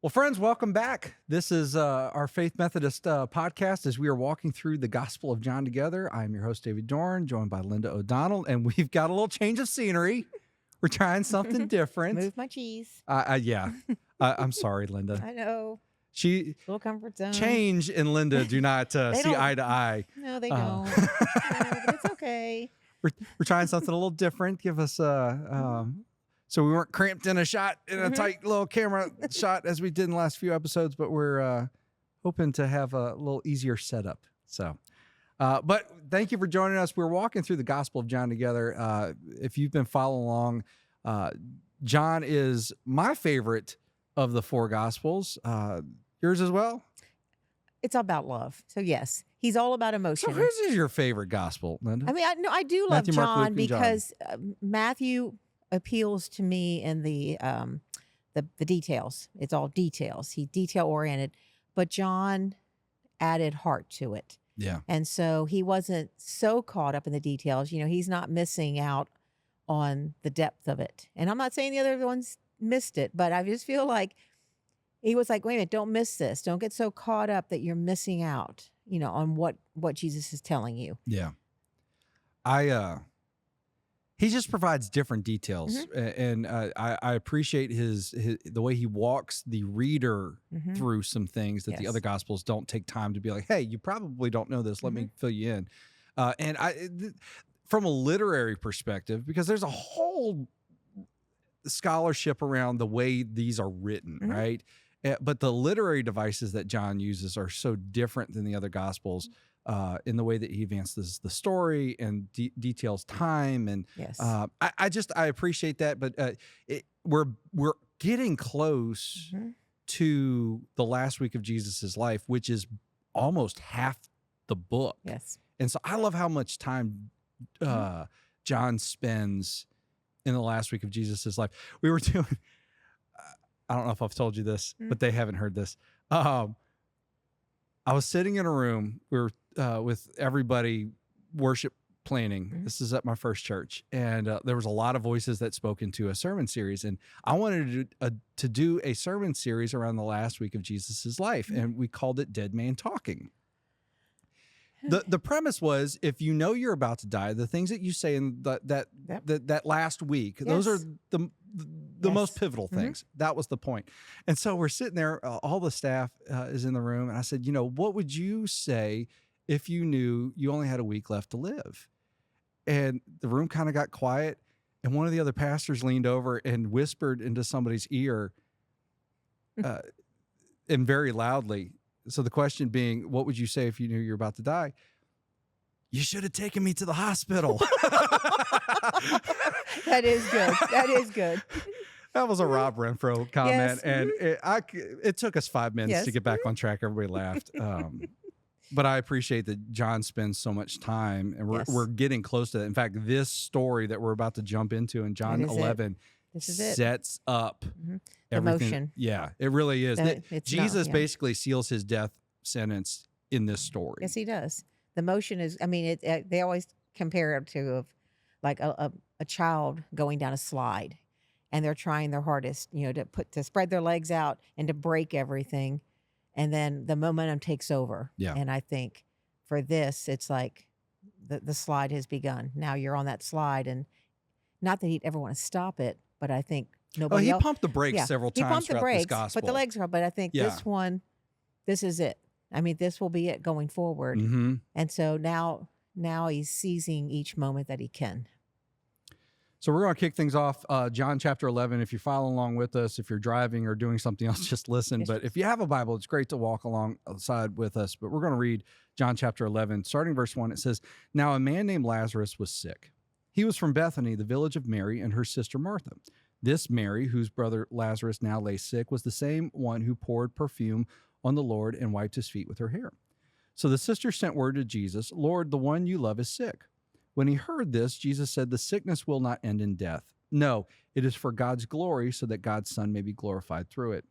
Well, friends, welcome back. This is our Faith Methodist podcast as we are walking through the Gospel of John together. I'm your host, David Dorn, joined by Linda O'Donnell, and we've got a little change of scenery. We're trying something different. Move my cheese. Yeah. I'm sorry, Linda. I know. Little comfort zone. Change and Linda do not see eye to eye. No, they don't. No, but it's okay. We're trying something a little different. Give us so we weren't cramped in a shot, in a tight little camera shot as we did in the last few episodes, but we're hoping to have a little easier setup. So, but thank you for joining us. We're walking through the Gospel of John together. If you've been following along, John is my favorite of the four Gospels. Yours as well? It's all about love. So yes, he's all about emotion. So whose is your favorite Gospel, Linda? I mean, I do love Matthew, Mark, John Luke, and because Matthew appeals to me in the details. It's all details. He's detail oriented, but John added heart to it. Yeah. And so he wasn't so caught up in the details. You know, he's not missing out on the depth of it. And I'm not saying the other ones missed it, but I just feel like he was like, wait a minute, don't miss this. Don't get so caught up that you're missing out, you know, on what Jesus is telling you. Yeah. He just provides different details, and I appreciate his the way he walks the reader through some things that the other Gospels don't take time to be like, hey, you probably don't know this. Let me fill you in. And from a literary perspective, because there's a whole scholarship around the way these are written, right? But the literary devices that John uses are so different than the other Gospels. In the way that he advances the story and details time, and I appreciate that. But we're getting close to the last week of Jesus's life, which is almost half the book. Yes, and so I love how much time John spends in the last week of Jesus's life. We were doing. I don't know if I've told you this, but they haven't heard this. I was sitting in a room. We were with everybody worship planning. This is at my first church. And there was a lot of voices that spoke into a sermon series. And I wanted to do a sermon series around the last week of Jesus's life. And we called it Dead Man Talking. The premise was, if you know you're about to die, the things that you say in that last week, those are the most pivotal things. That was the point. And so we're sitting there, all the staff is in the room. And I said, what would you say if you knew you only had a week left to live? And the room kind of got quiet. And one of the other pastors leaned over and whispered into somebody's ear and very loudly. So the question being, what would you say if you knew you're about to die? You should have taken me to the hospital. That is good. That is good. That was a Rob Renfro comment. And it took us 5 minutes to get back on track. Everybody laughed. But I appreciate that John spends so much time, and we're getting close to that. In fact, this story that we're about to jump into in John 11 sets up everything. Emotion. Yeah, it really is. Jesus basically seals his death sentence in this story. Yes, he does. The motion is, I mean, they always compare it to like a child going down a slide, and they're trying their hardest, to spread their legs out and to break everything. And then the momentum takes over. Yeah. And I think for this, it's like the slide has begun. Now you're on that slide, and not that he'd ever want to stop it, but I think nobody else. He pumped the brakes several times throughout this gospel. But the legs are, but I think this is it. I mean, this will be it going forward. And so now he's seizing each moment that he can. So we're going to kick things off, John chapter 11. If you're following along with us, if you're driving or doing something else, just listen. But if you have a Bible, it's great to walk alongside with us. But we're going to read John chapter 11, starting verse 1. It says, "Now a man named Lazarus was sick. He was from Bethany, the village of Mary and her sister Martha. This Mary, whose brother Lazarus now lay sick, was the same one who poured perfume on the Lord and wiped his feet with her hair. So the sister sent word to Jesus, 'Lord, the one you love is sick.' When he heard this, Jesus said, 'The sickness will not end in death. No, it is for God's glory, so that God's Son may be glorified through it.'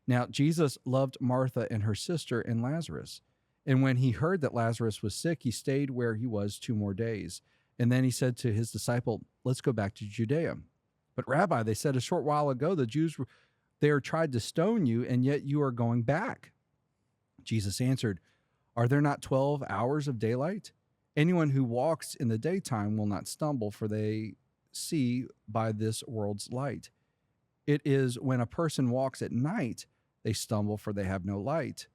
Now, Jesus loved Martha and her sister and Lazarus. And when he heard that Lazarus was sick, he stayed where he was 2 more days. And then he said to his disciple, 'Let's go back to Judea.' 'But Rabbi,' they said, 'a short while ago, the Jews They are tried to stone you, and yet you are going back." Jesus answered, "Are there not 12 hours of daylight? Anyone who walks in the daytime will not stumble, for they see by this world's light. It is when a person walks at night, they stumble, for they have no light."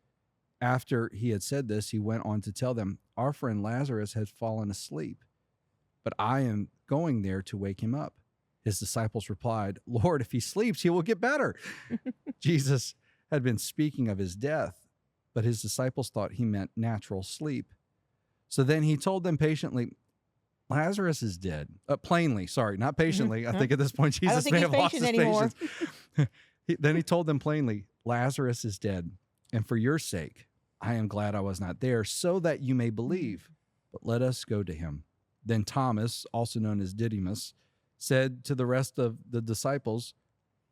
After he had said this, he went on to tell them, "Our friend Lazarus has fallen asleep, but I am going there to wake him up." His disciples replied, "Lord, if he sleeps, he will get better." Jesus had been speaking of his death, but his disciples thought he meant natural sleep. So then he told them patiently, "Lazarus is dead." Plainly, sorry, not patiently. I think at this point, I don't Jesus think may he's have lost his patient anymore. patience. Then he told them plainly, "Lazarus is dead, and for your sake, I am glad I was not there, so that you may believe. But let us go to him." Then Thomas, also known as Didymus, said to the rest of the disciples,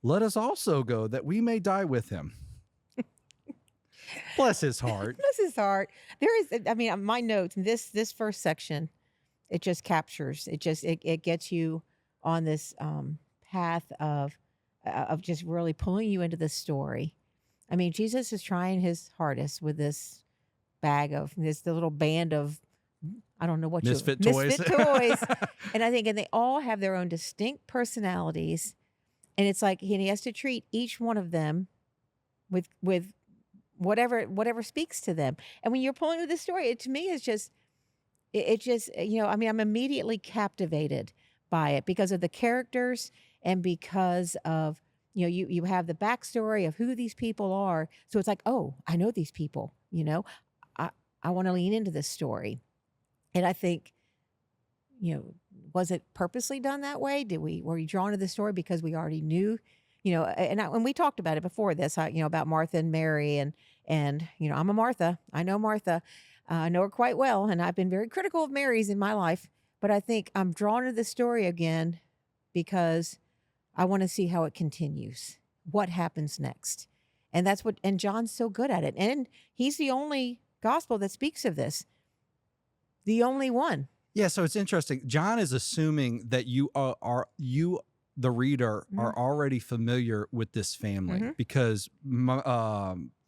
"Let us also go, that we may die with him." Bless his heart. Bless his heart. There is, I mean, my notes, this first section, it just captures, it gets you on this path of just really pulling you into the story. I mean, Jesus is trying his hardest with this the little band of, I don't know what Misfit toys. misfit toys. And I think, and they all have their own distinct personalities. And it's like, and he has to treat each one of them with whatever speaks to them. And when you're pulling with this story, it to me is just, it just, I mean, I'm immediately captivated by it because of the characters and because of, you have the backstory of who these people are. So it's like, oh, I know these people, I want to lean into this story. And I think, was it purposely done that way? Were you drawn to the story because we already knew, and we talked about it before this, about Martha and Mary and, I'm a Martha. I know Martha. I know her quite well. And I've been very critical of Mary's in my life, but I think I'm drawn to the story again because I want to see how it continues, what happens next. And and John's so good at it. And he's the only gospel that speaks of this. The only one. Yeah, so it's interesting. John is assuming that you, the reader, are already familiar with this family because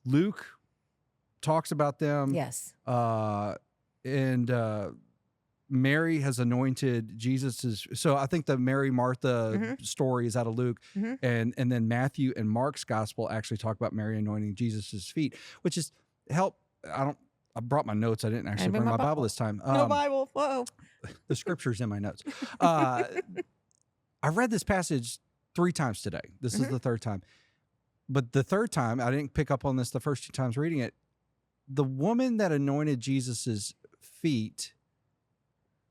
Luke talks about them. Yes. And Mary has anointed Jesus's. So I think the Mary Martha story is out of Luke, and then Matthew and Mark's gospel actually talk about Mary anointing Jesus's feet, which is help. I brought my notes. I didn't actually bring my Bible this time. No Bible. Whoa. The scripture's in my notes. I read this passage 3 times today. This is the third time. But the third time, I didn't pick up on this the first 2 times reading it. The woman that anointed Jesus's feet,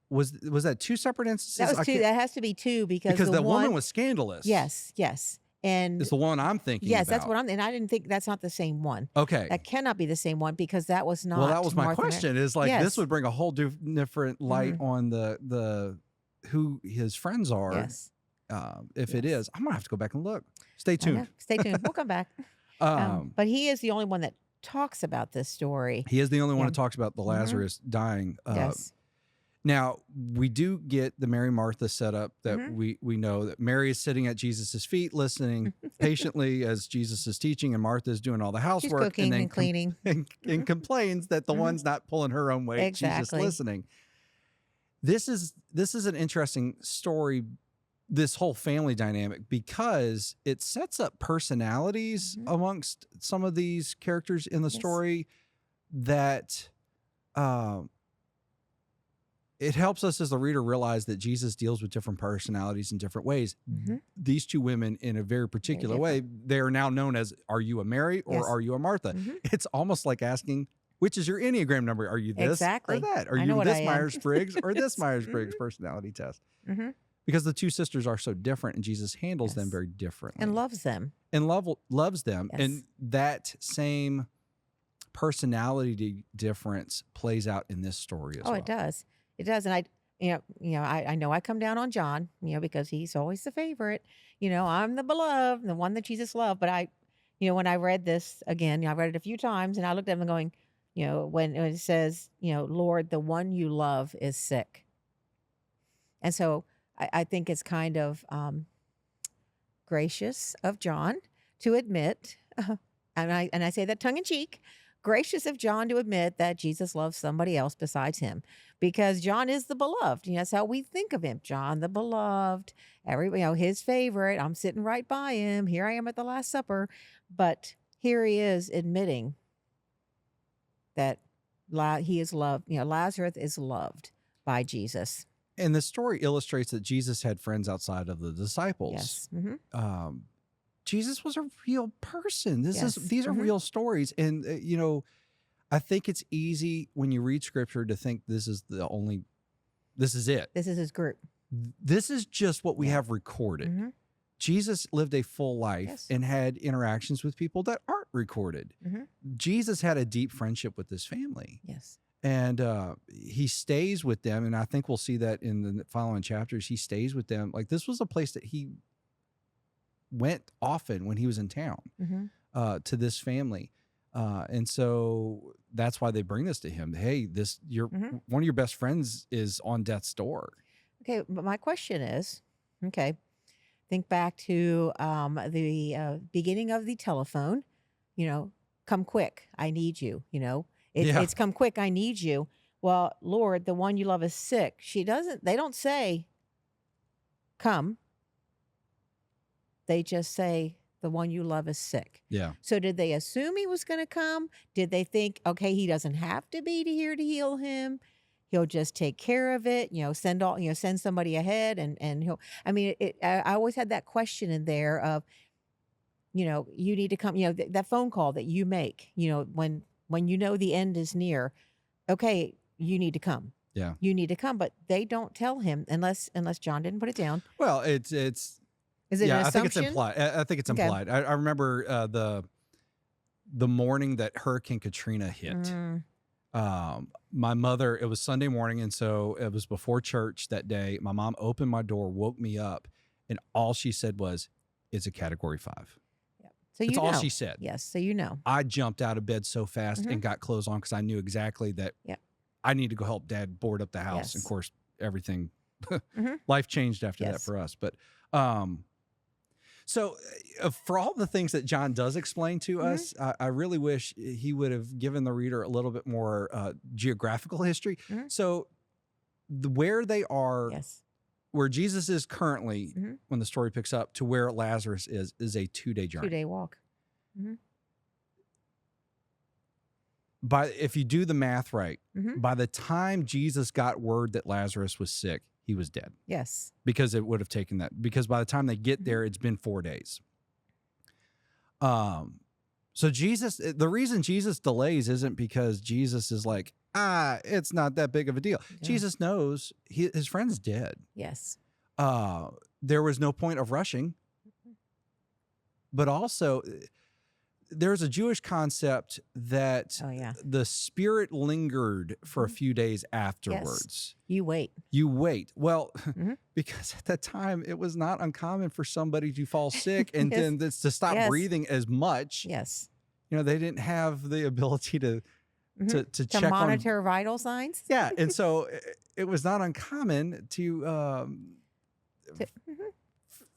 was that 2 separate instances? That was 2. That has to be 2 because the woman was scandalous. Yes. And it's the one I'm thinking yes, about. that's what and I didn't think that's not the same one. Okay. That cannot be the same one because that was not. Well, that was my Martha question. Is like, this would bring a whole different light on the who his friends are. Yes. If it is, I'm gonna have to go back and look. Stay tuned. Stay tuned. We'll come back. But he is the only one that talks about this story. He is the only one that talks about the Lazarus dying. Yes. Now, we do get the Mary Martha setup that we know that Mary is sitting at Jesus' feet, listening patiently as Jesus is teaching, and Martha is doing all the housework. She's cooking and cleaning. And complains that the one's not pulling her own weight. Exactly. She's just listening. This is an interesting story, this whole family dynamic, because it sets up personalities amongst some of these characters in the story that it helps us as the reader realize that Jesus deals with different personalities in different ways. These 2 women, in a very particular way, they are now known as, are you a Mary or are you a Martha? It's almost like asking, which is your Enneagram number? Are you this or that? Are you this Myers-Briggs or this Myers-Briggs personality test? Because the 2 sisters are so different, and Jesus handles them very differently. And loves them. And loves them. Yes. And that same personality difference plays out in this story as well. Oh, it does. It does. And I know I come down on John, because he's always the favorite. I'm the beloved, the one that Jesus loved. But when I read this again, I read it a few times, and I looked at him going, when it says, Lord, the one you love is sick. And so I think it's kind of gracious of John to admit, and I say that tongue in cheek, gracious of John to admit that Jesus loves somebody else besides him, because John is the beloved. That's how we think of him, John the beloved. His favorite. I'm sitting right by him. Here I am at the Last Supper, but here he is admitting that he is loved. Lazarus is loved by Jesus. And the story illustrates that Jesus had friends outside of the disciples. Yes. Mm-hmm. Jesus was a real person. Yes. These are real stories. And, I think it's easy when you read scripture to think this is it. This is his group. This is just what we have recorded. Mm-hmm. Jesus lived a full life Yes. and had interactions with people that aren't recorded. Mm-hmm. Jesus had a deep friendship with his family. Yes. And he stays with them. And I think we'll see that in the following chapters. He stays with them. Like, this was a place that he went often when he was in town, Mm-hmm. To this family. And so that's why they bring this to him. Hey, one of your best friends is on death's door. Okay, but my question is, okay, think back to the beginning of the telephone. Come quick, I need you. It's come quick, I need you. Well, Lord, the one you love is sick. They don't say, come. They just say, the one you love is sick. Yeah. So did they assume he was going to come? Did they think, okay, he doesn't have to be here to heal him? He'll just take care of it. Send somebody ahead, and he'll. I mean, I always had that question in there of, you need to come. That phone call that you make. When the end is near, okay, you need to come. Yeah. You need to come, but they don't tell him unless John didn't put it down. Well, it's. Is it an assumption? I think it's implied. I think it's implied. I remember the morning that Hurricane Katrina hit. My mother, it was Sunday morning, and so it was before church that day. My mom opened my door, woke me up, and all she said was, "It's a Category 5." Yeah. So that's all she said. Yes. So I jumped out of bed so fast and got clothes on because I knew exactly that I need to go help Dad board up the house. Yes. And of course, everything, life changed after that for us. But so for all the things that John does explain to us, I really wish he would have given the reader a little bit more geographical history. So where they are, where Jesus is currently, when the story picks up, to where Lazarus is a 2-day journey. 2-day walk. If you do the math right, by the time Jesus got word that Lazarus was sick, he was dead. Yes. Because it would have taken that. Because by the time they get there, it's been 4 days. So the reason Jesus delays isn't because Jesus is like, it's not that big of a deal. Yeah. Jesus knows his friend's dead. Yes. There was no point of rushing. But also, there's a Jewish concept that the spirit lingered for a few days afterwards. Yes. You wait. Well, because at that time, it was not uncommon for somebody to fall sick and then to stop breathing as much. Yes. They didn't have the ability to check monitor vital signs. Yeah. And so it was not uncommon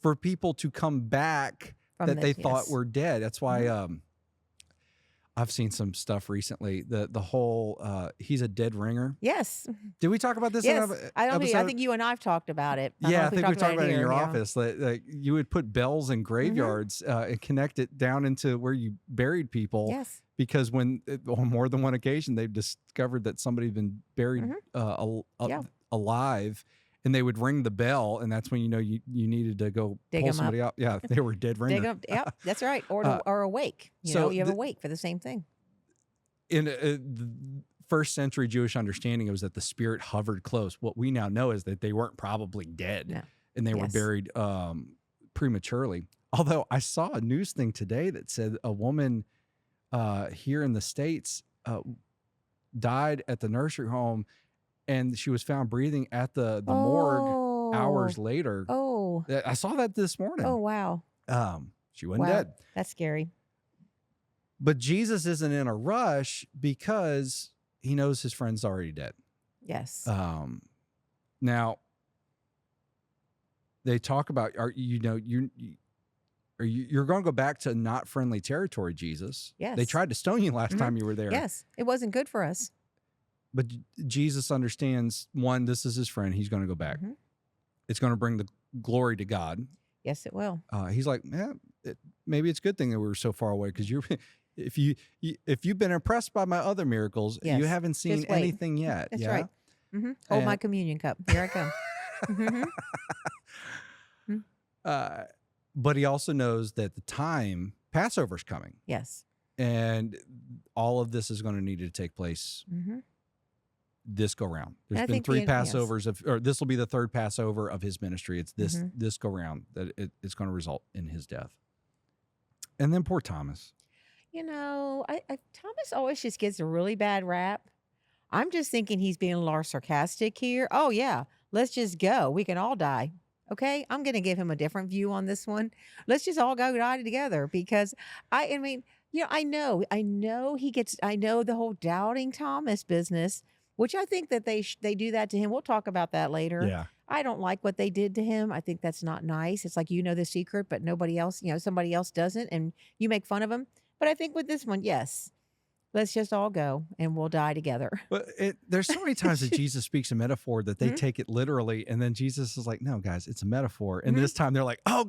for people to come back that they thought were dead. That's why I've seen some stuff recently. The whole he's a dead ringer. Yes. Did we talk about this? Yes. I think you and I've talked about it. I think we talked about it in your office. Like you would put bells in graveyards and connect it down into where you buried people. Yes. Because on more than one occasion they've discovered that somebody had been buried alive. And they would ring the bell, and that's when you needed to go pull somebody out. Yeah, they were dead ringer. Dig them, yep, that's right. Or awake. You have awake for the same thing. In the first century Jewish understanding, it was that the spirit hovered close. What we now know is that they weren't probably dead, and they were buried prematurely. Although I saw a news thing today that said a woman here in the States died at the nursery home. And she was found breathing at the morgue hours later. Oh. I saw that this morning. Oh, wow. She wasn't dead. That's scary. But Jesus isn't in a rush because he knows his friend's already dead. Yes. Now, they talk about, or you're going to go back to not friendly territory, Jesus. They Yes. tried to stone you last time you were there. Yes. It wasn't good for us. But Jesus understands, one, this is his friend. He's going to go back. It's going to bring the glory to God. Yes, it will. He's like, maybe it's a good thing that we were so far away, because if you've been impressed by my other miracles, you Yes. haven't seen Just wait. anything yet. That's yeah? right. Hold my communion cup. Here I come. But he also knows that the time, Passover's coming. Yes. And all of this is going to need to take place this go round. There's I been think 3 the- yes. Passovers or this will be the 3rd Passover of his ministry. It's this go round that it's going to result in his death. And then poor Thomas. You know, Thomas always just gets a really bad rap. I'm just thinking he's being a little sarcastic here. Oh, yeah, let's just go. We can all die. Okay, I'm going to give him a different view on this one. Let's just all go die together, because I mean, I know I know the whole doubting Thomas business, which I think that they do that to him. We'll talk about that later. Yeah. I don't like what they did to him. I think that's not nice. It's like, the secret, but nobody else, somebody else doesn't, and you make fun of him. But I think with this one, yes, let's just all go and we'll die together. But there's so many times that Jesus speaks a metaphor that they take it literally, and then Jesus is like, "No, guys, it's a metaphor." And this time they're like, "Oh,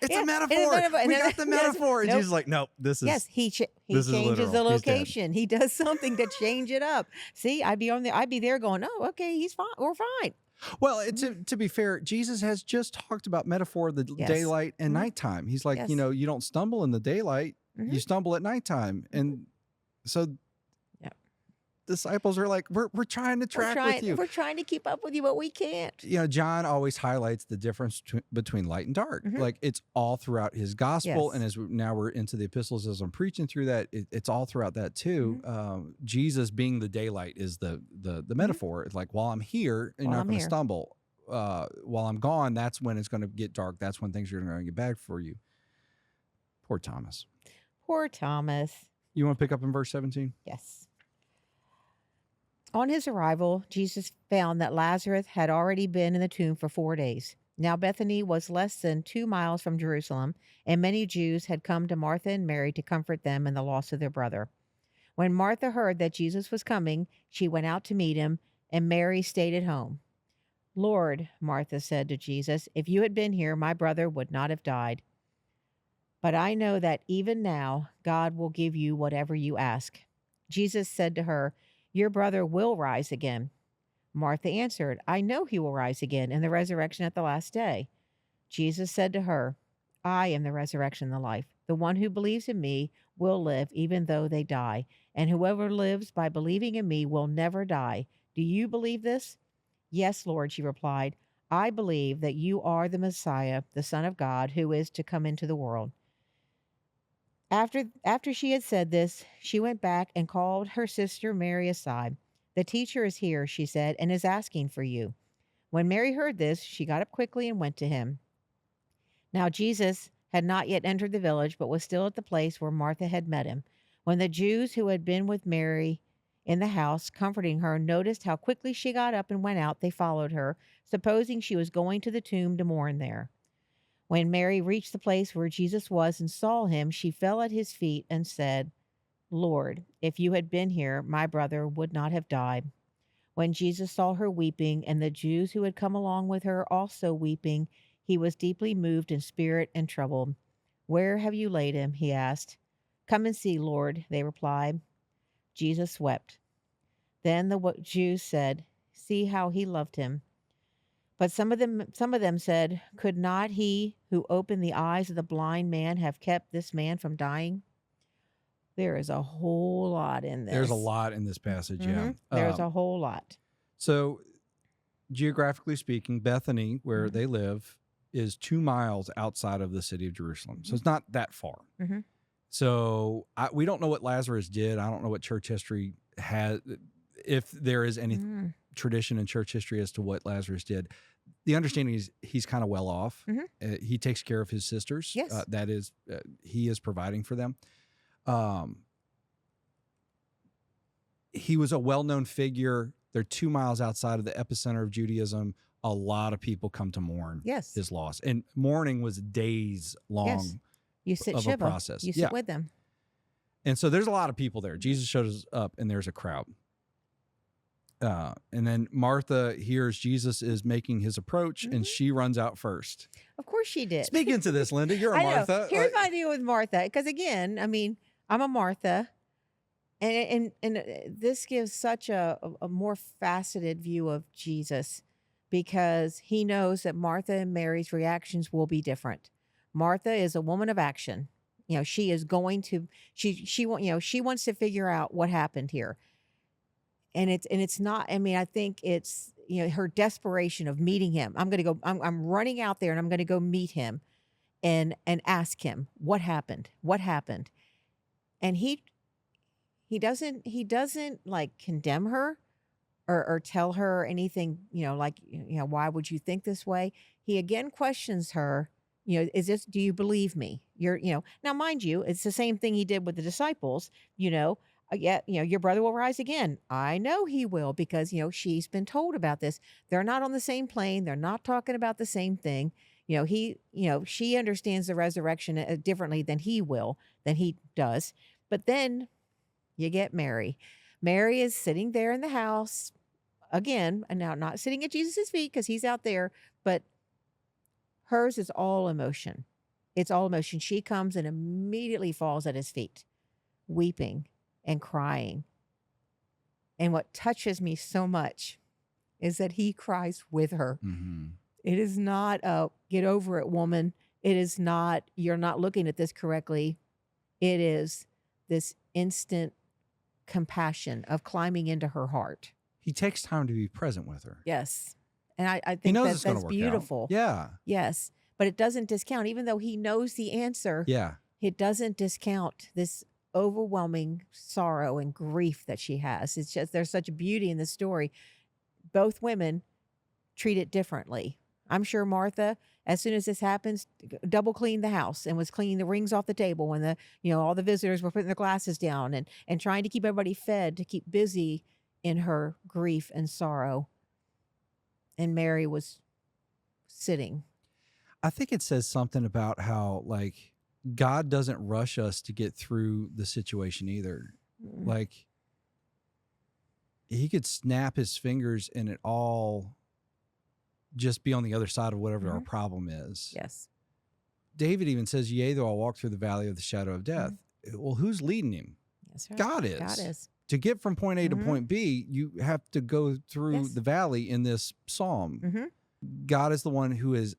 it's yeah, a metaphor. it's a metaphor." And We then- got the metaphor." And Nope. Jesus is like, "No, this is Yes, he this is changes the literal. He's dead. location. He does something to change it up. See, I'd be there going, "Oh, okay, he's fine. We're fine." Well, to be fair, Jesus has just talked about metaphor of the Yes. daylight and nighttime. He's like, Yes. you don't stumble in the daylight, you stumble at nighttime. And so disciples are like, we're trying to track with you. We're trying to keep up with you, but we can't. John always highlights the difference between light and dark. Like, it's all throughout his gospel. Yes. And as now we're into the epistles, as I'm preaching through that, it's all throughout that too. Jesus being the daylight is the metaphor. It's like, while I'm here, you're While not I'm going to here. stumble. While I'm gone, that's when it's going to get dark. That's when things are going to get bad for you. Poor Thomas. Poor Thomas. You want to pick up in verse 17? Yes. On his arrival, Jesus found that Lazarus had already been in the tomb for 4 days. Now Bethany was less than 2 miles from Jerusalem, and many Jews had come to Martha and Mary to comfort them in the loss of their brother. When Martha heard that Jesus was coming, she went out to meet him, and Mary stayed at home. "Lord," Martha said to Jesus, "if you had been here, my brother would not have died. But I know that even now God will give you whatever you ask." Jesus said to her, "Your brother will rise again." Martha answered, "I know he will rise again in the resurrection at the last day." Jesus said to her, "I am the resurrection and the life. The one who believes in me will live even though they die, and whoever lives by believing in me will never die. Do you believe this?" "Yes, Lord," she replied. "I believe that you are the Messiah, the Son of God, who is to come into the world." After she had said this, she went back and called her sister Mary aside. "The teacher is here," she said, "and is asking for you." When Mary heard this, she got up quickly and went to him. Now Jesus had not yet entered the village, but was still at the place where Martha had met him. When the Jews who had been with Mary in the house, comforting her, noticed how quickly she got up and went out, they followed her, supposing she was going to the tomb to mourn there. When Mary reached the place where Jesus was and saw him, she fell at his feet and said, "Lord, if you had been here, my brother would not have died." When Jesus saw her weeping, and the Jews who had come along with her also weeping, he was deeply moved in spirit and troubled. "Where have you laid him?" he asked. "Come and see, Lord," they replied. Jesus wept. Then the Jews said, "See how he loved him." But some of them said, "Could not he who opened the eyes of the blind man have kept this man from dying?" There is a whole lot in this. There's a lot in this passage, yeah. There's a whole lot. So, geographically speaking, Bethany, where they live, is 2 miles outside of the city of Jerusalem. So it's not that far. So we don't know what Lazarus did. I don't know what church history has, if there is any tradition in church history as to what Lazarus did. The understanding is he's kind of well off. He takes care of his sisters. Yes. That is, he is providing for them. He was a well-known figure. They're 2 miles outside of the epicenter of Judaism. A lot of people come to mourn Yes. his loss. And mourning was days long. Yes. You sit of a Shiva. process. You sit with them. And so there's a lot of people there. Jesus shows up and there's a crowd. And then Martha hears Jesus is making his approach and she runs out first. Of course she did. Speak into this, Linda. You're a I know. Martha. Here's my deal with Martha. Because again, I mean, I'm a Martha. And this gives such a more faceted view of Jesus because he knows that Martha and Mary's reactions will be different. Martha is a woman of action. You know, she is going to she wants to figure out what happened here. And it's not, I mean, I think it's, you know, her desperation of meeting him. I'm running out there and I'm going to go meet him and ask him what happened. What happened? And he doesn't like condemn her or tell her anything, you know, like, you know, why would you think this way? He again questions her, you know, do you believe me? You know, now mind you, it's the same thing he did with the disciples, you know, yeah, you know, your brother will rise again. I know he will because, you know, she's been told about this. They're not on the same plane. They're not talking about the same thing. You know, she understands the resurrection differently than he does. But then you get Mary. Mary is sitting there in the house again, and now not sitting at Jesus' feet because he's out there, but hers is all emotion. It's all emotion. She comes and immediately falls at his feet, weeping and crying. And what touches me so much is that he cries with her. Mm-hmm. It is not a get over it, woman. It is not, you're not looking at this correctly. It is this instant compassion of climbing into her heart. He takes time to be present with her. Yes. And I He think knows that's beautiful. Out. Yeah. Yes. But it doesn't discount, even though he knows the answer. Yeah. It doesn't discount this overwhelming sorrow and grief that she has. It's just, there's such beauty in the story. Both women treat it differently. I'm sure Martha, as soon as this happens, double cleaned the house and was cleaning the rings off the table when all the visitors were putting their glasses down and trying to keep everybody fed, to keep busy in her grief and sorrow. And Mary was sitting. I think it says something about how, like, God doesn't rush us to get through the situation either. Like, he could snap his fingers and it all just be on the other side of whatever our problem is. Yes. David even says, yea, though I walk through the valley of the shadow of death. Well, who's leading him? That's right. God is. God is. To get from point A to point B, you have to go through the valley in this psalm. God is the one who is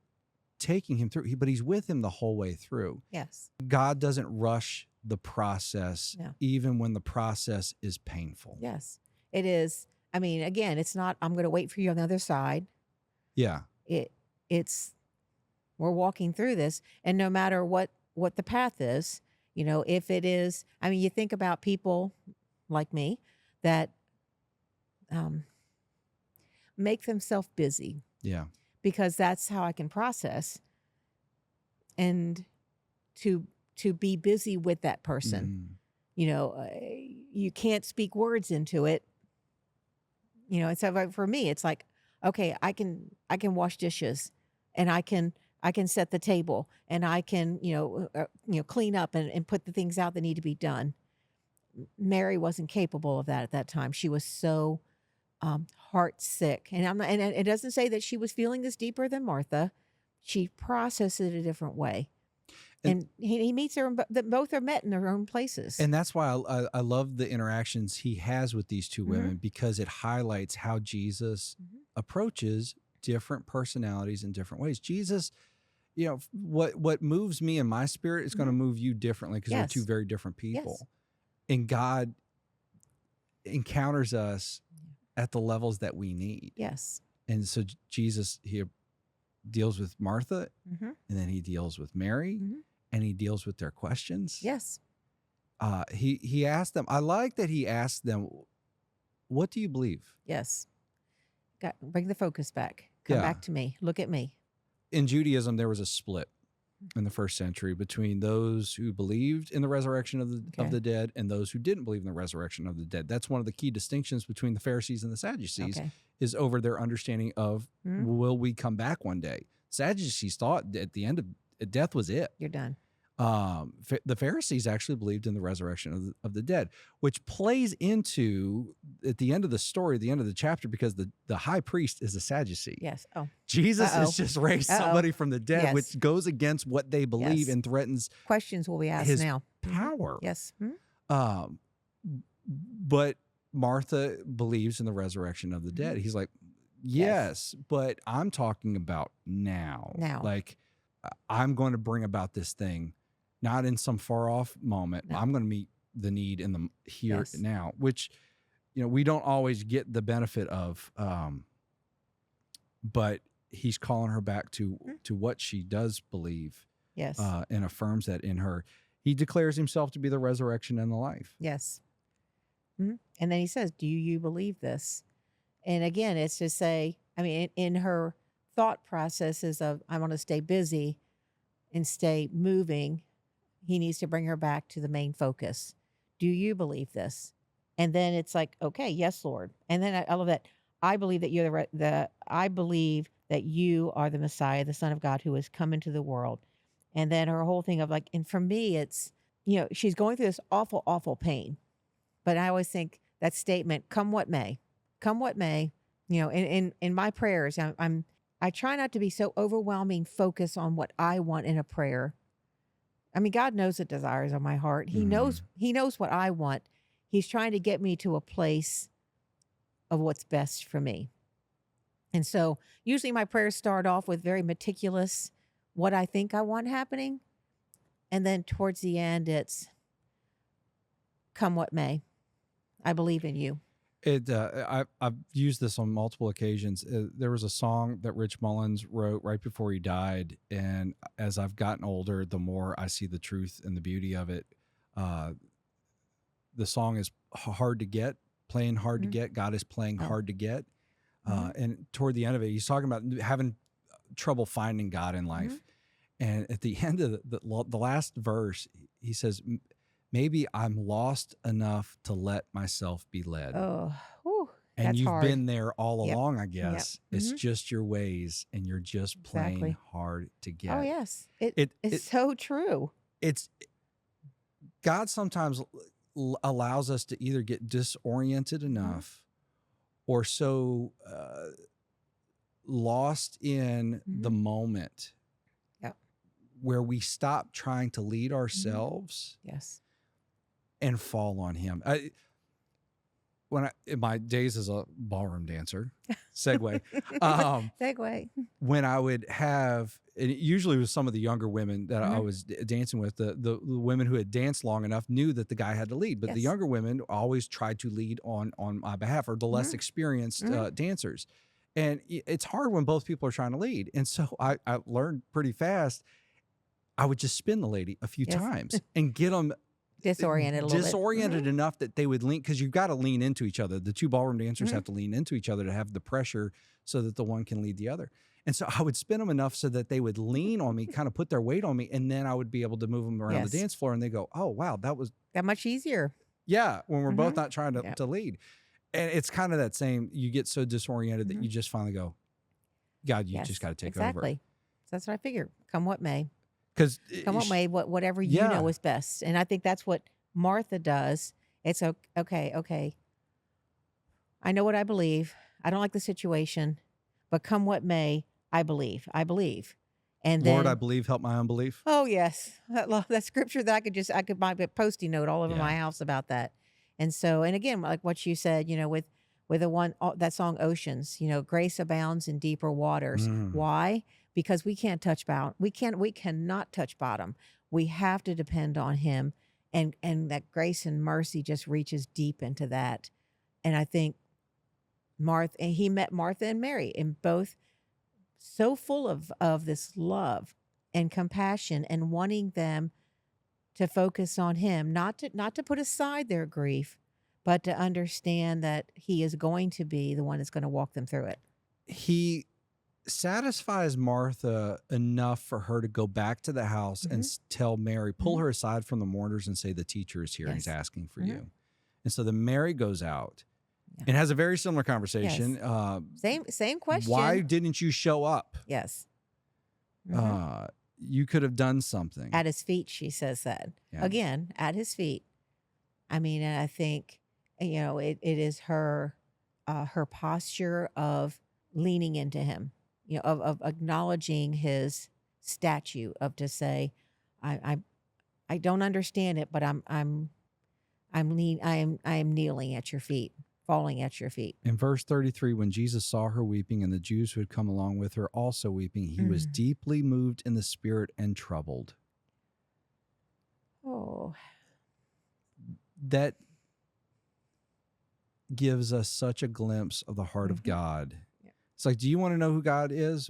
taking him through, but he's with him the whole way through. Yes. God doesn't rush the process, even when the process is painful. Yes, it is. I mean, again, it's not, I'm going to wait for you on the other side. Yeah. It's, we're walking through this, and no matter what the path is, you know, if it is, I mean, you think about people like me that make themselves busy. Yeah. Because that's how I can process and to be busy with that person. You know, you can't speak words into it. You know, and so for me, it's like, okay, I can wash dishes and I can set the table and I can, clean up and put the things out that need to be done. Mary wasn't capable of that at that time. She was so heart sick. And it doesn't say that she was feeling this deeper than Martha. She processed it a different way. And he meets her, both are met in their own places. And that's why I love the interactions he has with these two women, because it highlights how Jesus approaches different personalities in different ways. Jesus, you know, what moves me in my spirit is going to move you differently because we're two very different people. Yes. And God encounters us at the levels that we need. Yes. And so Jesus, he deals with Martha, and then he deals with Mary, and he deals with their questions. Yes. He asked them, I like that he asked them, what do you believe? Yes. Bring the focus back. Come back to me. Look at me. In Judaism, there was a split in the first century between those who believed in the resurrection of the dead and those who didn't believe in the resurrection of the dead. That's one of the key distinctions between the Pharisees and the Sadducees, is over their understanding of, will we come back one day? Sadducees thought at the end of death was it. You're done. The Pharisees actually believed in the resurrection of the dead, which plays into at the end of the story, the end of the chapter, because the high priest is a Sadducee. Yes. Oh. Jesus Uh-oh. has just raised Uh-oh. somebody from the dead, Yes. which goes against what they believe Yes. and threatens Questions will be asked his now. power. Yes. Um, but Martha believes in the resurrection of the dead. He's like, yes, but I'm talking about now. Like, I'm going to bring about this thing, not in some far off moment. No. I'm going to meet the need in the here now, which, we don't always get the benefit of. But he's calling her back to what she does believe. Yes. And affirms that in her. He declares himself to be the resurrection and the life. Yes. And then he says, do you believe this? And again, it's to say, I mean, in her thought processes of, I want to stay busy and stay moving, he needs to bring her back to the main focus. Do you believe this? And then it's like, okay, yes, Lord. And then I love that. I believe that you're I believe that you are the Messiah, the Son of God, who has come into the world. And then her whole thing of like, and for me, it's, she's going through this awful, awful pain. But I always think that statement, come what may, in my prayers, I try not to be so overwhelming focus on what I want in a prayer. I mean, God knows the desires of my heart. He knows what I want. He's trying to get me to a place of what's best for me. And so usually my prayers start off with very meticulous, what I think I want happening. And then towards the end, it's come what may. I believe in you. I've used this on multiple occasions. There was a song that Rich Mullins wrote right before he died. And as I've gotten older, the more I see the truth and the beauty of it. The song is hard to get, playing hard to get. God is playing hard to get. And toward the end of it, he's talking about having trouble finding God in life. And at the end of the last verse, he says, maybe I'm lost enough to let myself be led. Oh, whew, and that's you've hard. been there all along, I guess. It's just your ways, and you're just playing hard to get. Oh, yes. It's so true. God sometimes allows us to either get disoriented enough or so lost in the moment where we stop trying to lead ourselves and fall on him. In my days as a ballroom dancer, segue, segue. When I would have, and it usually was some of the younger women that I was dancing with, the women who had danced long enough knew that the guy had to lead, but the younger women always tried to lead on my behalf, or the less experienced dancers. And it's hard when both people are trying to lead. And so I learned pretty fast. I would just spin the lady a few times and get them disoriented a little bit. Enough that they would lean, because you've got to lean into each other. The two ballroom dancers have to lean into each other to have the pressure so that the one can lead the other. And so I would spin them enough so that they would lean on me, kind of put their weight on me, and then I would be able to move them around the dance floor, and they go, oh, wow, that was that much easier. Yeah, when we're both not trying to lead. And it's kind of that same, you get so disoriented that you just finally go, God, you just got to take over. Exactly. So that's what I figure. Come what may. Because come what may, whatever you know is best. And I think that's what Martha does. It's okay. I know what I believe. I don't like the situation, but come what may, I believe. And then, Lord, I believe, help my unbelief. Oh yes, that scripture that I could buy a Post-it note all over my house about that. And so, and again, like what you said, with the one that song Oceans, grace abounds in deeper waters. Why? Because we can't touch bottom. We cannot touch bottom. We have to depend on him, and that grace and mercy just reaches deep into that. And I think he met Martha and Mary, and both so full of this love and compassion and wanting them to focus on him, not to put aside their grief, but to understand that he is going to be the one that's going to walk them through it. He satisfies Martha enough for her to go back to the house and tell Mary, pull her aside from the mourners and say, the teacher is here and he's asking for you. And so then Mary goes out and has a very similar conversation. Same question. Why didn't you show up? Yes. You could have done something. At his feet, she says that. Yeah. Again, at his feet. I mean, and I think, it is her posture of leaning into him, of acknowledging his statue, of to say, I don't understand it, but I am kneeling at your feet, falling at your feet. In verse 33, when Jesus saw her weeping and the Jews who had come along with her also weeping, he was deeply moved in the spirit and troubled. Oh, That gives us such a glimpse of the heart of God. Yeah. It's like, do you want to know who God is?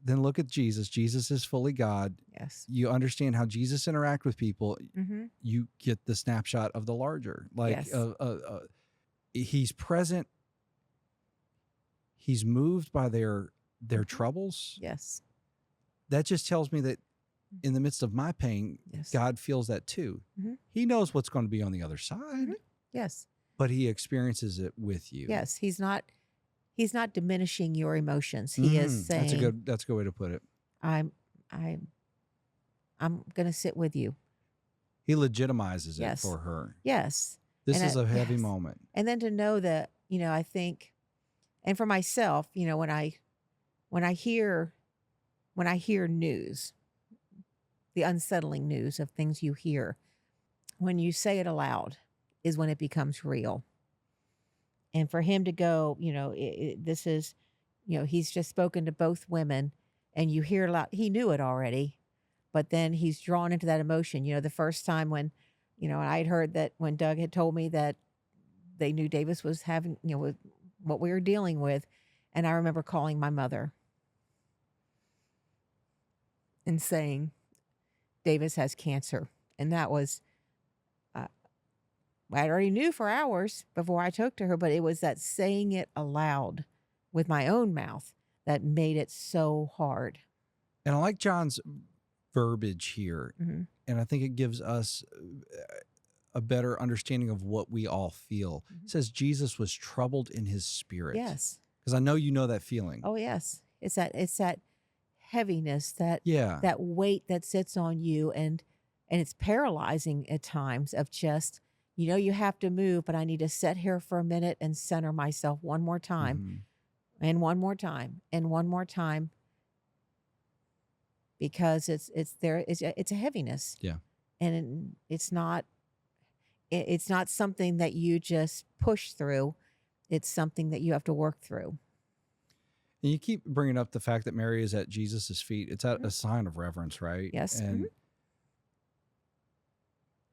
Then look at Jesus. Jesus is fully God. yes. You understand how Jesus interact with people. Mm-hmm. You get the snapshot of the larger. Like, Yes. he's present. He's moved by their troubles. Yes. That just tells me that in the midst of my pain, Yes. God feels that too. Mm-hmm. He knows what's going to be on the other side, Mm-hmm. Yes. but he experiences it with you. Yes. He's not diminishing your emotions. He is saying, That's a good way to put it. I'm going to sit with you. He legitimizes it Yes. for her. Yes. This And is a heavy yes. moment. And then to know that, I think, and for myself, when I hear news, the unsettling news of things you hear, when you say it aloud is when it becomes real. And for him to go, this is, he's just spoken to both women, and you hear a lot. He knew it already, but then he's drawn into that emotion. The first time when, I had heard that when Doug had told me that they knew Davis was having, with what we were dealing with. And I remember calling my mother and saying, Davis has cancer. And that was, I already knew for hours before I talked to her, but it was that saying it aloud with my own mouth that made it so hard. And I like John's verbiage here. Mm-hmm. And I think it gives us a better understanding of what we all feel. Mm-hmm. It says Jesus was troubled in his spirit. Yes. Because I know you know that feeling. Oh, yes. It's that heaviness, that weight that sits on you, and it's paralyzing at times of just, you have to move, but I need to sit here for a minute and center myself one more time, and one more time, and one more time, because it's a heaviness. Yeah. And it's not something that you just push through. It's something that you have to work through. And you keep bringing up the fact that Mary is at Jesus's feet. It's a sign of reverence, right? Yes. And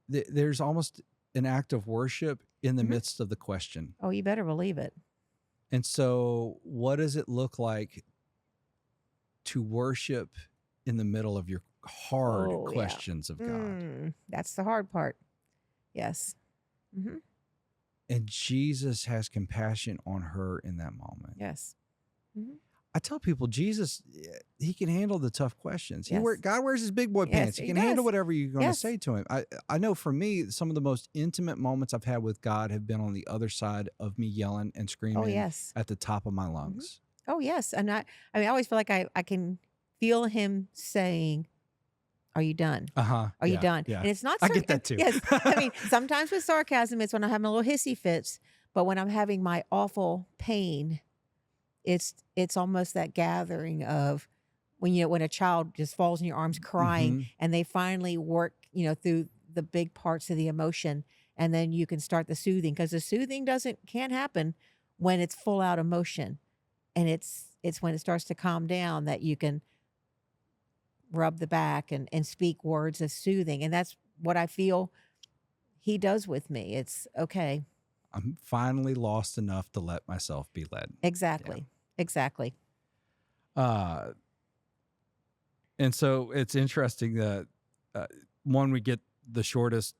there's almost an act of worship in the midst of the question. Oh, you better believe it. And so what does it look like to worship in the middle of your hard questions of God? That's the hard part. Yes. Mm-hmm. And Jesus has compassion on her in that moment. Yes. Mm-hmm. I tell people, Jesus, he can handle the tough questions. Yes. God wears his big boy pants. He can handle whatever you're going to say to him. I know for me, some of the most intimate moments I've had with God have been on the other side of me yelling and screaming at the top of my lungs. Mm-hmm. Oh, yes. And I always feel like I can feel him saying, are you done? Are you done? Yeah. And it's not. I get that too. Yes. I mean, sometimes with sarcasm, it's when I'm having a little hissy fits. But when I'm having my awful pain, it's almost that gathering of when a child just falls in your arms crying, and they finally work through the big parts of the emotion, and then you can start the soothing, because the soothing can't happen when it's full out emotion, and it's when it starts to calm down that you can rub the back and speak words of soothing. And that's what I feel he does with me. It's okay. I'm finally lost enough to let myself be led. Exactly. Yeah. Exactly. And so it's interesting that we get the shortest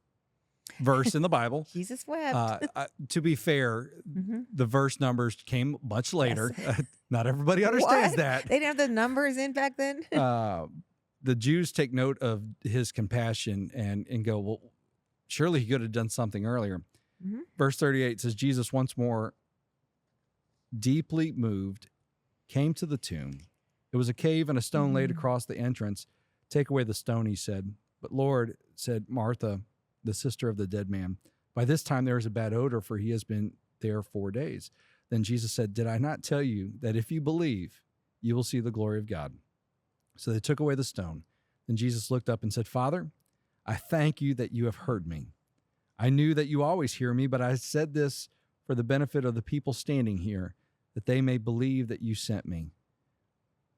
verse in the Bible. Jesus wept. To be fair, the verse numbers came much later. Yes. Not everybody understands that. They didn't have the numbers in back then? The Jews take note of his compassion and go, well, surely he could have done something earlier. Verse 38 says, Jesus once more, deeply moved, came to the tomb. It was a cave and a stone laid Mhm. across the entrance. Take away the stone, he said. But Lord, said Martha, the sister of the dead man, by this time there is a bad odor, for he has been there 4 days. Then Jesus said, did I not tell you that if you believe, you will see the glory of God? So they took away the stone. Then Jesus looked up and said, Father, I thank you that you have heard me. I knew that you always hear me, but I said this for the benefit of the people standing here, that they may believe that you sent me.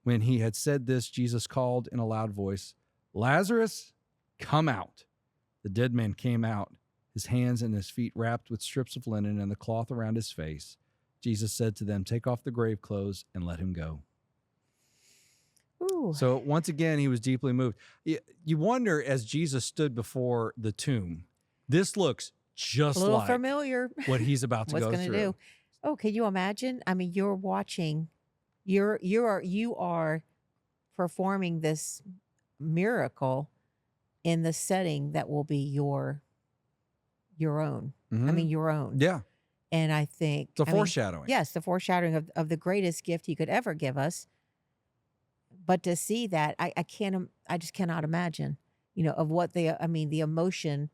When he had said this, Jesus called in a loud voice, Lazarus, come out. The dead man came out, his hands and his feet wrapped with strips of linen and the cloth around his face. Jesus said to them, take off the grave clothes and let him go. Ooh. So once again, he was deeply moved. You wonder, as Jesus stood before the tomb, this looks just A little like familiar. what he's about to What's go going to through. do? Oh, can you imagine? I mean, you're watching. You are performing this miracle in the setting that will be your own. I mean, your own. Yeah, And I think it's a I mean, foreshadowing. yes, the foreshadowing of the greatest gift he could ever give us. But to see that, I just cannot imagine, of what the emotion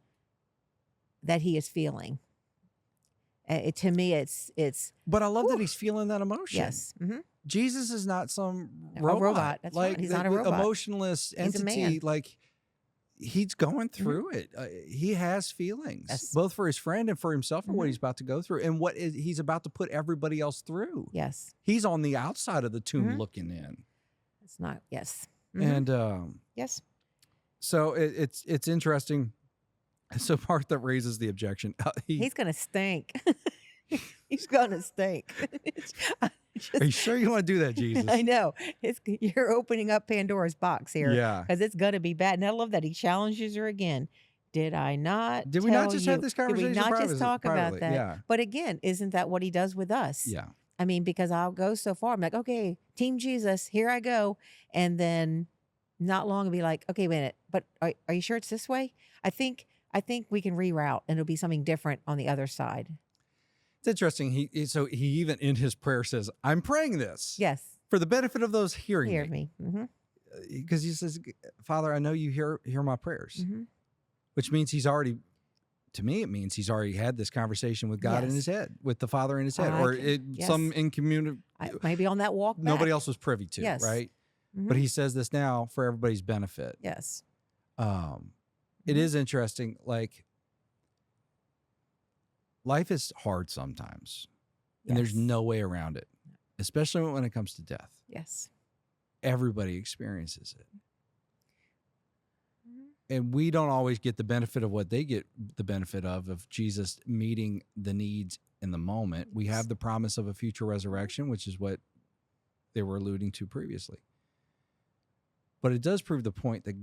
that he is feeling. To me, it's But I love that whew, he's feeling that emotion. yes, Jesus is not some a robot. robot. That's like right. He's not a robot. Emotionless He's a entity. man. Like he's going through it. He has feelings, Yes. both for his friend and for himself, for what Mhm. he's about to go through, and he's about to put everybody else through. Yes, He's on the outside of the tomb Mhm. looking in, it's not. Yes, Mhm. and yes, so it's interesting. So Martha raises the objection. he's gonna stink. He's gonna stink. Are you sure you want to do that, Jesus? I know. You're opening up Pandora's box here. Yeah. Because it's going to be bad. And I love that he challenges her again. Did I not Did we not tell just you? have this conversation Did we not just talk privately? about that? Yeah. But again, isn't that what he does with us? Yeah. I mean, because I'll go so far. I'm like, okay, Team Jesus, here I go. And then not long, I'll be like, okay, wait a minute. But are you sure it's this way? I think we can reroute and it'll be something different on the other side. It's interesting. He even in his prayer says, I'm praying this Yes. for the benefit of those hearing Hear me. Mm-hmm. Because he says, Father, I know you hear my prayers, Mm-hmm. which means to me, it means he's already had this conversation with God in Yes. his head, with the Father in his head, Yes. some in community. Maybe on that walk back. Nobody else was privy to, Yes. right? Mhm. But he says this now for everybody's benefit. Yes. It is interesting. Like, life is hard sometimes, and there's Yes. no way around it, especially when it comes to death. Yes. Everybody experiences it. Mhm. And we don't always get the benefit of what they get the benefit of Jesus meeting the needs in the moment. We have the promise of a future resurrection, which is what they were alluding to previously. But it does prove the point that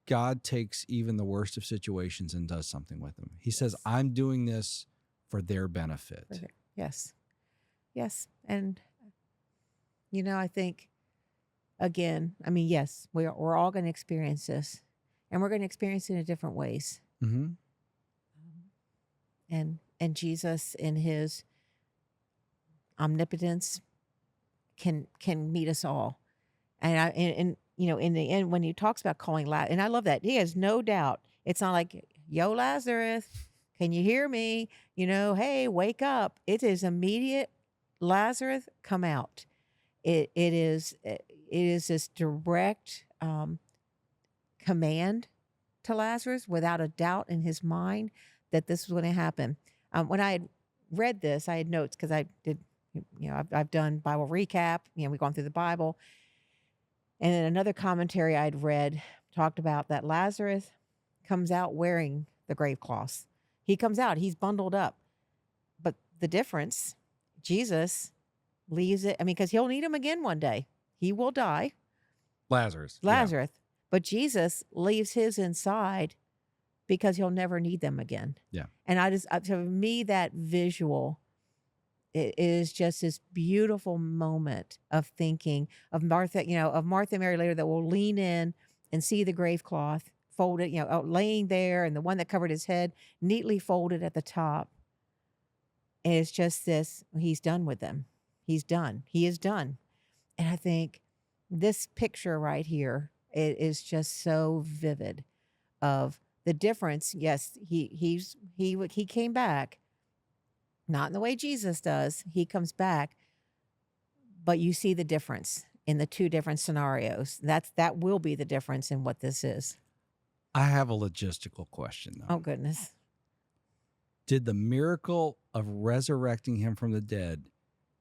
God takes even the worst of situations and does something with them. He says, I'm doing this for their benefit. Okay. Yes. Yes. And, I think, again, I mean, yes, we're all going to experience this, and we're going to experience it in different ways. Mm-hmm. And Jesus, in his omnipotence, can meet us all. And in the end, when he talks about calling Lazarus, and I love that, he has no doubt. It's not like, yo, Lazarus, can you hear me? Hey, wake up. It is immediate. Lazarus, come out. It is this direct command to Lazarus, without a doubt in his mind that this was going to happen. When I had read this, I had notes because I did, I've done Bible recap. We've gone through the Bible. And then another commentary I'd read talked about that Lazarus comes out wearing the grave cloths. He comes out, he's bundled up. But the difference, Jesus leaves it, because he'll need him again one day. He will die. Lazarus. Yeah. But Jesus leaves his inside because he'll never need them again. Yeah. And to me, that visual, it is just this beautiful moment of thinking of Martha, and Mary later, that will lean in and see the grave cloth folded, laying there, and the one that covered his head neatly folded at the top. And it's just this, he's done with them. He's done. He is done. And I think, this picture right here, it is just so vivid of the difference. Yes, he came back, not in the way Jesus does. He comes back, but you see the difference in the two different scenarios. That will be the difference in what this is. I have a logistical question, though. Oh goodness. Did the miracle of resurrecting him from the dead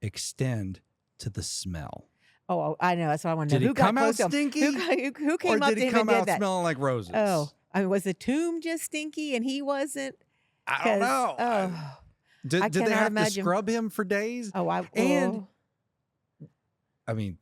extend to the smell? Oh, I know. That's what I want to know. Did he Who got come out close to him? stinky? Who Or came up did to he him and come did out that? smelling like roses? Oh, I mean, was the tomb just stinky and he wasn't? I don't 'Cause, know. oh, Did they cannot have imagine. to scrub him for days? Oh, And I mean,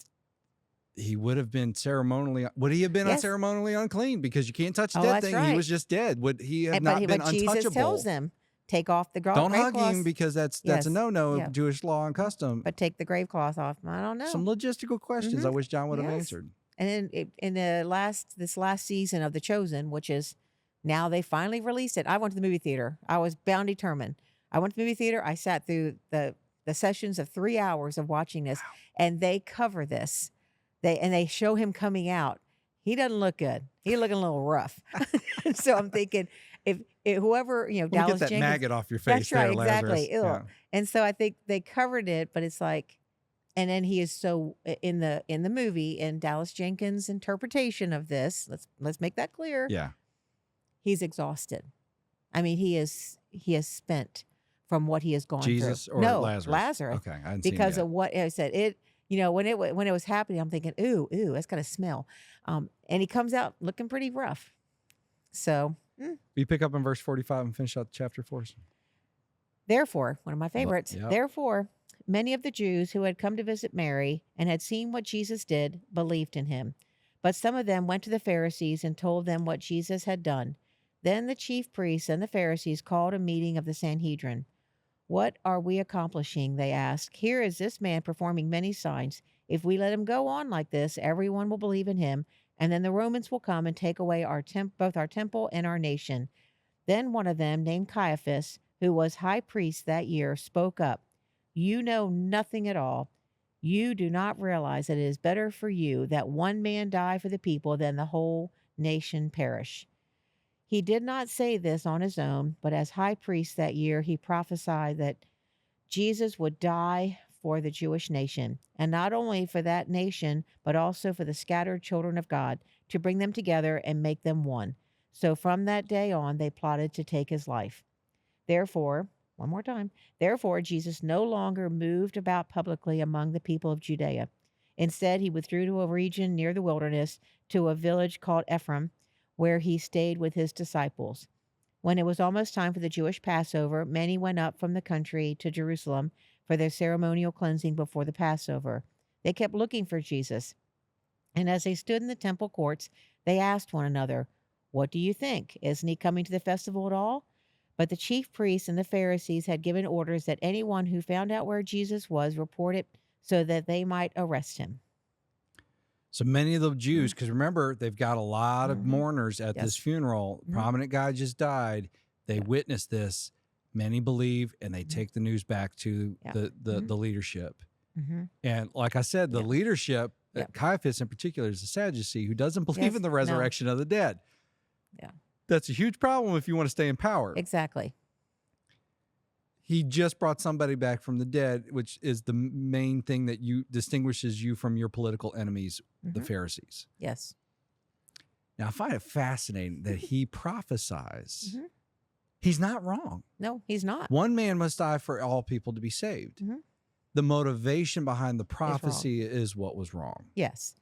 he would have been ceremonially. Would he have been Yes. ceremonially unclean because you can't touch a Oh, dead that's thing? He right. was just dead. Would he have And- not but been but Jesus untouchable? tells them, take off the Don't grave hug cloth, him because that's Yes. a no-no Yeah. of Jewish law and custom. but take the grave cloth off. I don't know. Some logistical questions I wish John would have Yes. answered. And then in this last season of The Chosen, which is now they finally released it. I went to the movie theater. I was bound determined. I went to the movie theater. I sat through the sessions of 3 hours of watching this, and they cover this. They show him coming out. He doesn't look good. He's looking a little rough. So I'm thinking, if whoever Let me Dallas get that Jenkins, maggot off your face. that's right, there, exactly. Lazarus. Ew. And so I think they covered it, but it's like, and then he is so in the movie, in Dallas Jenkins' interpretation of this. Let's make that clear. Yeah. He's exhausted. I mean, he is spent from what he has gone Jesus through. or No, Lazarus? Lazarus. Okay, I hadn't seen Because it of what I said. It when it was happening, I'm thinking, ooh, that's got a smell. And he comes out looking pretty rough. So You pick up in verse 45 and finish out the chapter for us. therefore, one of my favorites. Yep. Therefore, many of the Jews who had come to visit Mary and had seen what Jesus did believed in him. But some of them went to the Pharisees and told them what Jesus had done. Then the chief priests and the Pharisees called a meeting of the Sanhedrin. What are we accomplishing? They asked. Here is this man performing many signs. If we let him go on like this, everyone will believe in him, and then the Romans will come and take away both our temple and our nation. Then one of them, named Caiaphas, who was high priest that year, spoke up. You know nothing at all. You do not realize that it is better for you that one man die for the people than the whole nation perish. He did not say this on his own, but as high priest that year, he prophesied that Jesus would die for the Jewish nation, and not only for that nation, but also for the scattered children of God, to bring them together and make them one. So from that day on, they plotted to take his life. Therefore, one more time, therefore, Jesus no longer moved about publicly among the people of Judea. Instead, he withdrew to a region near the wilderness, to a village called Ephraim, where he stayed with his disciples. When it was almost time for the Jewish Passover, many went up from the country to Jerusalem for their ceremonial cleansing before the Passover. They kept looking for Jesus. And as they stood in the temple courts, they asked one another, "What do you think? Isn't he coming to the festival at all?" But the chief priests and the Pharisees had given orders that anyone who found out where Jesus was report it so that they might arrest him. So many of the Jews, because remember, they've got a lot of Mhm. mourners at this Yes. funeral. Mhm. Prominent guy just died. They Yeah. witnessed this. Many believe, and they Mhm. take the news back to Yeah. the leadership. Mm-hmm. And like I said, the Yeah. leadership, Yeah. Caiaphas in particular, is a Sadducee who doesn't believe Yes. in the No. resurrection of the dead. Yeah. That's a huge problem if you want to stay in power. Exactly. He just brought somebody back from the dead, which is the main thing that distinguishes you from your political enemies, the Mhm. Pharisees. Yes. Now, I find it fascinating that he prophesies. Mhm. He's not wrong. No, he's not. One man must die for all people to be saved. Mhm. The motivation behind the prophecy is what was wrong. Yes.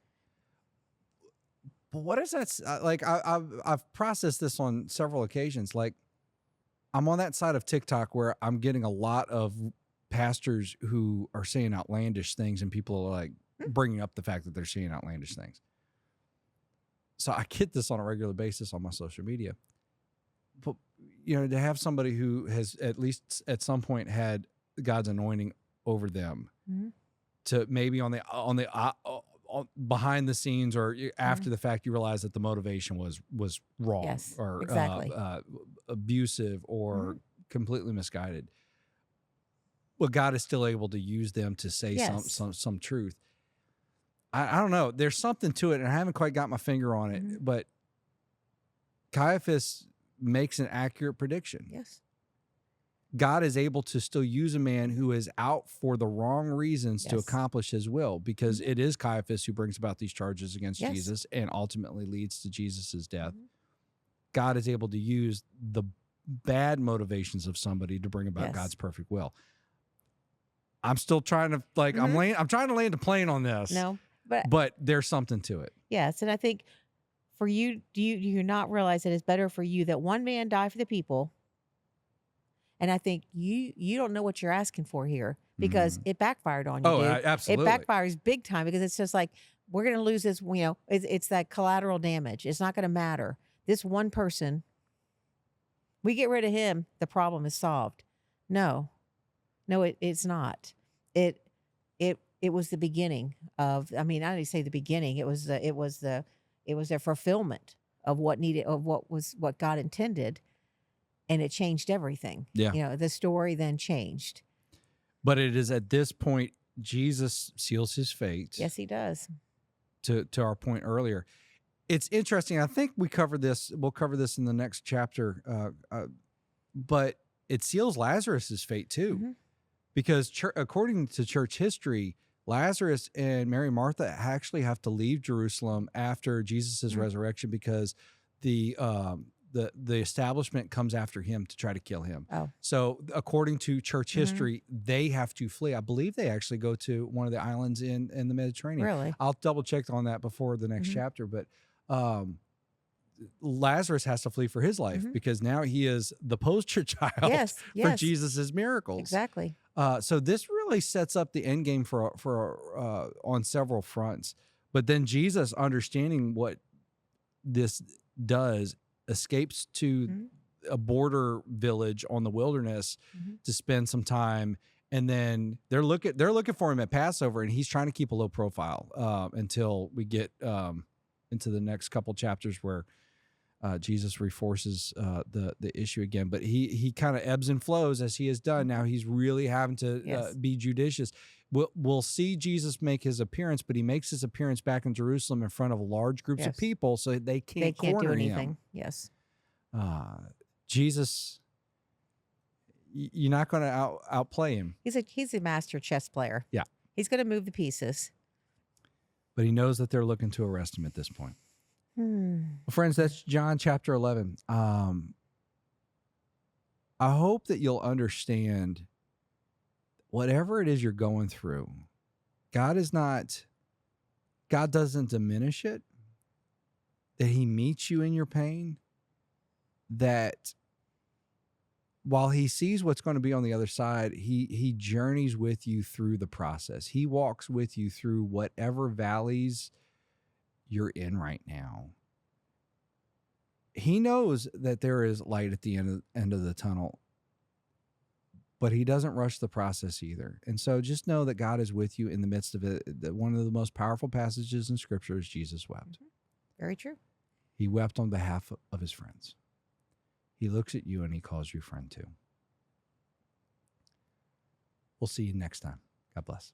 But what is that? Like, I've processed this on several occasions. Like, I'm on that side of TikTok where I'm getting a lot of pastors who are saying outlandish things, and people are like bringing up the fact that they're saying outlandish things. So I get this on a regular basis on my social media. But, to have somebody who has at least at some point had God's anointing over them, Mhm. to maybe on behind the scenes or after Mhm. the fact, you realize that the motivation was wrong Yes, or exactly. abusive or completely misguided. But God is still able to use them to say Yes. some truth. I don't know. There's something to it, and I haven't quite got my finger on it. Mhm. But Caiaphas makes an accurate prediction. Yes. God is able to still use a man who is out for the wrong reasons to Yes. accomplish his will, because Mhm. it is Caiaphas who brings about these charges against Yes. Jesus and ultimately leads to Jesus's death. Mhm. God is able to use the bad motivations of somebody to bring about Yes. God's perfect will. I'm still trying to I'm trying to land a plane on this. No, but But there's something to it. yes, and I think for you, do you not realize that it's better for you that one man die for the people? And I think you don't know what you're asking for here, because it backfired on you, Oh, dude. absolutely. It backfires big time, because it's just like, we're going to lose this. It's that collateral damage. It's not going to matter. This one person, we get rid of him, the problem is solved. No, it's not. It was the beginning of. I mean, I didn't say the beginning. It was the fulfillment of what God intended. And it changed everything. Yeah. The story then changed. But it is at this point Jesus seals his fate. Yes, he does. To our point earlier, it's interesting. I think we'll cover this in the next chapter. But it seals Lazarus's fate too, because according to church history, Lazarus and Mary and Martha actually have to leave Jerusalem after Jesus' resurrection, because the establishment comes after him to try to kill him. Oh. So according to church history, they have to flee. I believe they actually go to one of the islands in the Mediterranean. Really? I'll double check on that before the next chapter. But Lazarus has to flee for his life, because now he is the poster child for Jesus's miracles. Exactly. So this really sets up the end game for on several fronts. But then Jesus, understanding what this does, escapes to a border village on the wilderness to spend some time, and then they're looking for him at Passover, and he's trying to keep a low profile until we get into the next couple chapters where Jesus reforces the issue again. But he kind of ebbs and flows as he has done. Now he's really having to be judicious. We'll see Jesus make his appearance, but he makes his appearance back in Jerusalem in front of large groups of people, so they can't do anything. him. Yes. Jesus, you're not going to outplay him. He's a master chess player. Yeah. He's going to move the pieces. But he knows that they're looking to arrest him at this point. Well, friends, that's John chapter 11. I hope that you'll understand, whatever it is you're going through, God doesn't diminish it, that he meets you in your pain, that while he sees what's going to be on the other side, he journeys with you through the process. He walks with you through whatever valleys you're in right now. He knows that there is light at the end of the tunnel, but he doesn't rush the process either. And so just know that God is with you in the midst of it. One of the most powerful passages in Scripture is Jesus wept. Very true. He wept on behalf of his friends. He looks at you and he calls you friend too. We'll see you next time. God bless.